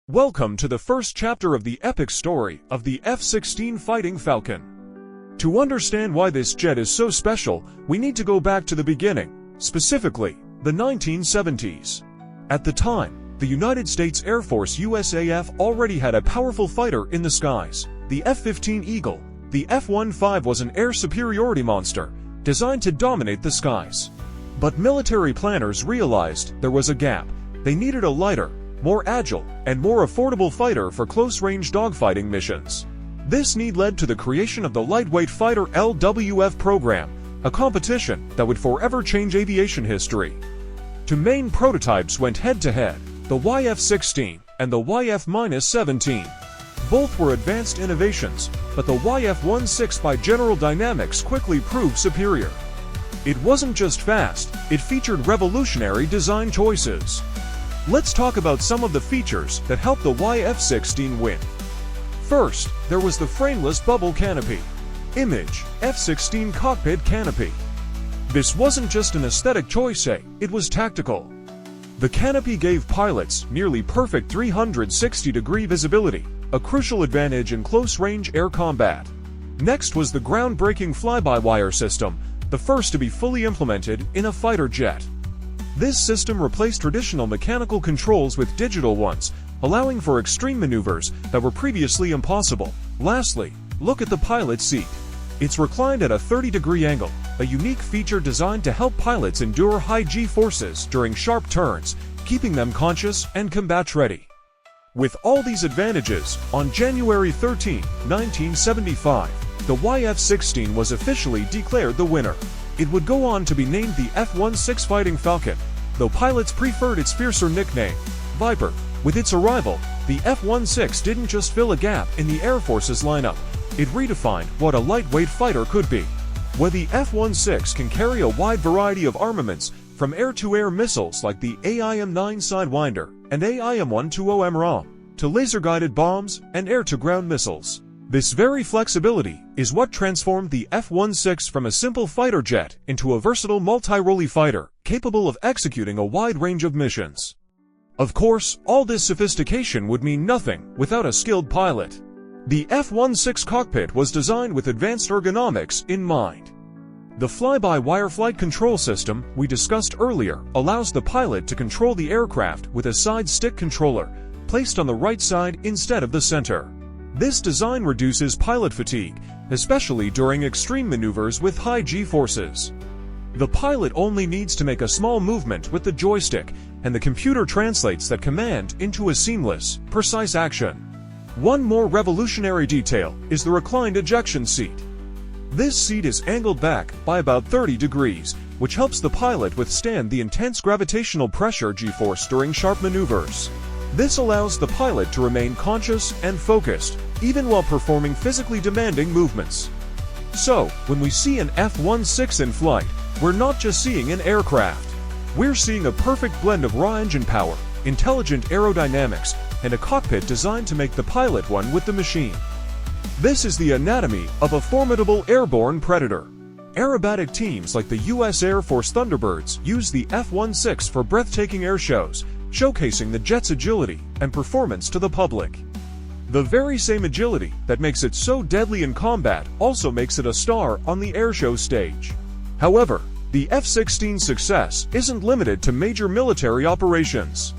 Welcome to the first chapter of the epic story of the F-16 Fighting Falcon. To understand why this jet is so special, we need to go back to the beginning, specifically, the 1970s. At the time, the United States Air Force USAF already had a powerful fighter in the skies, the F-15 Eagle. The F-15 was an air superiority monster, designed to dominate the skies. But military planners realized there was a gap. They needed a lighter, more agile, and more affordable fighter for close-range dogfighting missions. This need led to the creation of the Lightweight Fighter LWF program, a competition that would forever change aviation history. Two main prototypes went head-to-head, the YF-16 and the YF-17. Both were advanced innovations, but the YF-16 by General Dynamics quickly proved superior. It wasn't just fast, it featured revolutionary design choices. Let's talk about some of the features that helped the YF-16 win. First, there was the frameless bubble canopy. Image, F-16 cockpit canopy. This wasn't just an aesthetic choice, it was tactical. The canopy gave pilots nearly perfect 360-degree visibility, a crucial advantage in close-range air combat. Next was the groundbreaking fly-by-wire system, the first to be fully implemented in a fighter jet. This system replaced traditional mechanical controls with digital ones, allowing for extreme maneuvers that were previously impossible. Lastly, look at the pilot's seat. It's reclined at a 30-degree angle, a unique feature designed to help pilots endure high G-forces during sharp turns, keeping them conscious and combat-ready. With all these advantages, on January 13, 1975, the YF-16 was officially declared the winner. It would go on to be named the F-16 Fighting Falcon, though pilots preferred its fiercer nickname, Viper. With its arrival, the F-16 didn't just fill a gap in the Air Force's lineup, it redefined what a lightweight fighter could be. Where the F-16 can carry a wide variety of armaments, from air-to-air missiles like the AIM-9 Sidewinder and AIM-120 MRAM, to laser-guided bombs and air-to-ground missiles. This very flexibility is what transformed the F-16 from a simple fighter jet into a versatile multi-role fighter, capable of executing a wide range of missions. Of course, all this sophistication would mean nothing without a skilled pilot. The F-16 cockpit was designed with advanced ergonomics in mind. The fly-by-wire flight control system we discussed earlier allows the pilot to control the aircraft with a side stick controller, placed on the right side instead of the center. This design reduces pilot fatigue, especially during extreme maneuvers with high G-forces. The pilot only needs to make a small movement with the joystick, and the computer translates that command into a seamless, precise action. One more revolutionary detail is the reclined ejection seat. This seat is angled back by about 30 degrees, which helps the pilot withstand the intense gravitational pressure G-force during sharp maneuvers. This allows the pilot to remain conscious and focused, even while performing physically demanding movements. So, when we see an F-16 in flight, we're not just seeing an aircraft. We're seeing a perfect blend of raw engine power, intelligent aerodynamics, and a cockpit designed to make the pilot one with the machine. This is the anatomy of a formidable airborne predator. Aerobatic teams like the U.S. Air Force Thunderbirds use the F-16 for breathtaking air shows, showcasing the jet's agility and performance to the public. The very same agility that makes it so deadly in combat also makes it a star on the airshow stage. However, the F-16's success isn't limited to major military operations.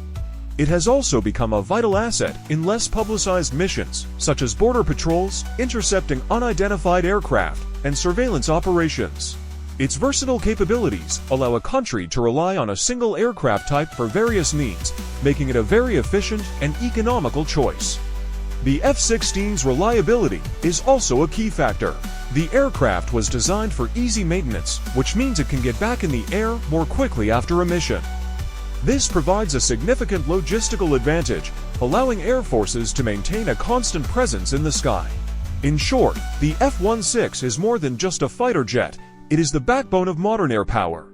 It has also become a vital asset in less publicized missions, such as border patrols, intercepting unidentified aircraft, and surveillance operations. Its versatile capabilities allow a country to rely on a single aircraft type for various needs, making it a very efficient and economical choice. The F-16's reliability is also a key factor. The aircraft was designed for easy maintenance, which means it can get back in the air more quickly after a mission. This provides a significant logistical advantage, allowing air forces to maintain a constant presence in the sky. In short, the F-16 is more than just a fighter jet, it is the backbone of modern air power.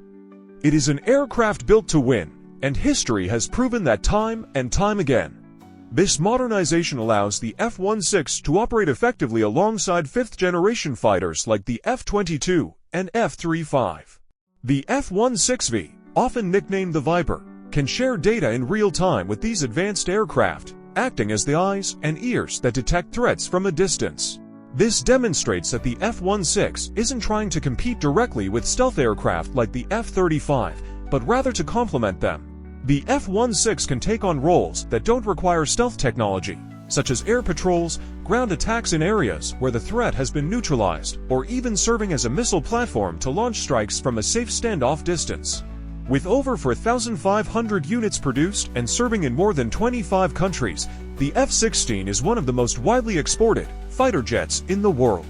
It is an aircraft built to win, and history has proven that time and time again. This modernization allows the F-16 to operate effectively alongside fifth-generation fighters like the F-22 and F-35. The F-16V, often nicknamed the Viper, can share data in real time with these advanced aircraft, acting as the eyes and ears that detect threats from a distance. This demonstrates that the F-16 isn't trying to compete directly with stealth aircraft like the F-35, but rather to complement them. The F-16 can take on roles that don't require stealth technology, such as air patrols, ground attacks in areas where the threat has been neutralized, or even serving as a missile platform to launch strikes from a safe standoff distance. With over 4,500 units produced and serving in more than 25 countries, the F-16 is one of the most widely exported fighter jets in the world.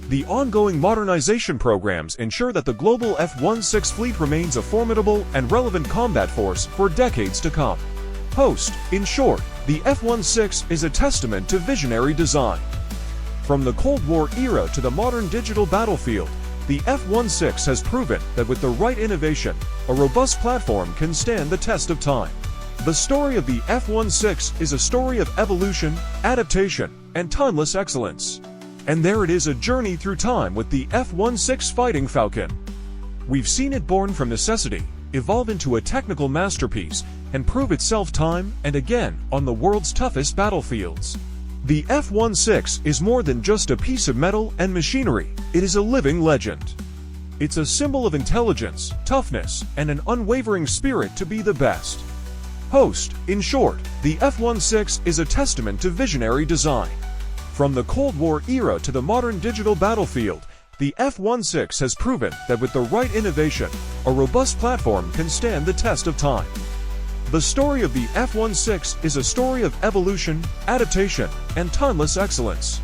The ongoing modernization programs ensure that the global F-16 fleet remains a formidable and relevant combat force for decades to come. Host, in short, the F-16 is a testament to visionary design. From the Cold War era to the modern digital battlefield, the F-16 has proven that with the right innovation, a robust platform can stand the test of time. The story of the F-16 is a story of evolution, adaptation, and timeless excellence. And there it is, a journey through time with the F-16 Fighting Falcon. We've seen it born from necessity, evolve into a technical masterpiece, and prove itself time and again on the world's toughest battlefields. The F-16 is more than just a piece of metal and machinery, it is a living legend. It's a symbol of intelligence, toughness, and an unwavering spirit to be the best. Host, in short, the F-16 is a testament to visionary design. From the Cold War era to the modern digital battlefield, the F-16 has proven that with the right innovation, a robust platform can stand the test of time. The story of the F-16 is a story of evolution, adaptation, and timeless excellence.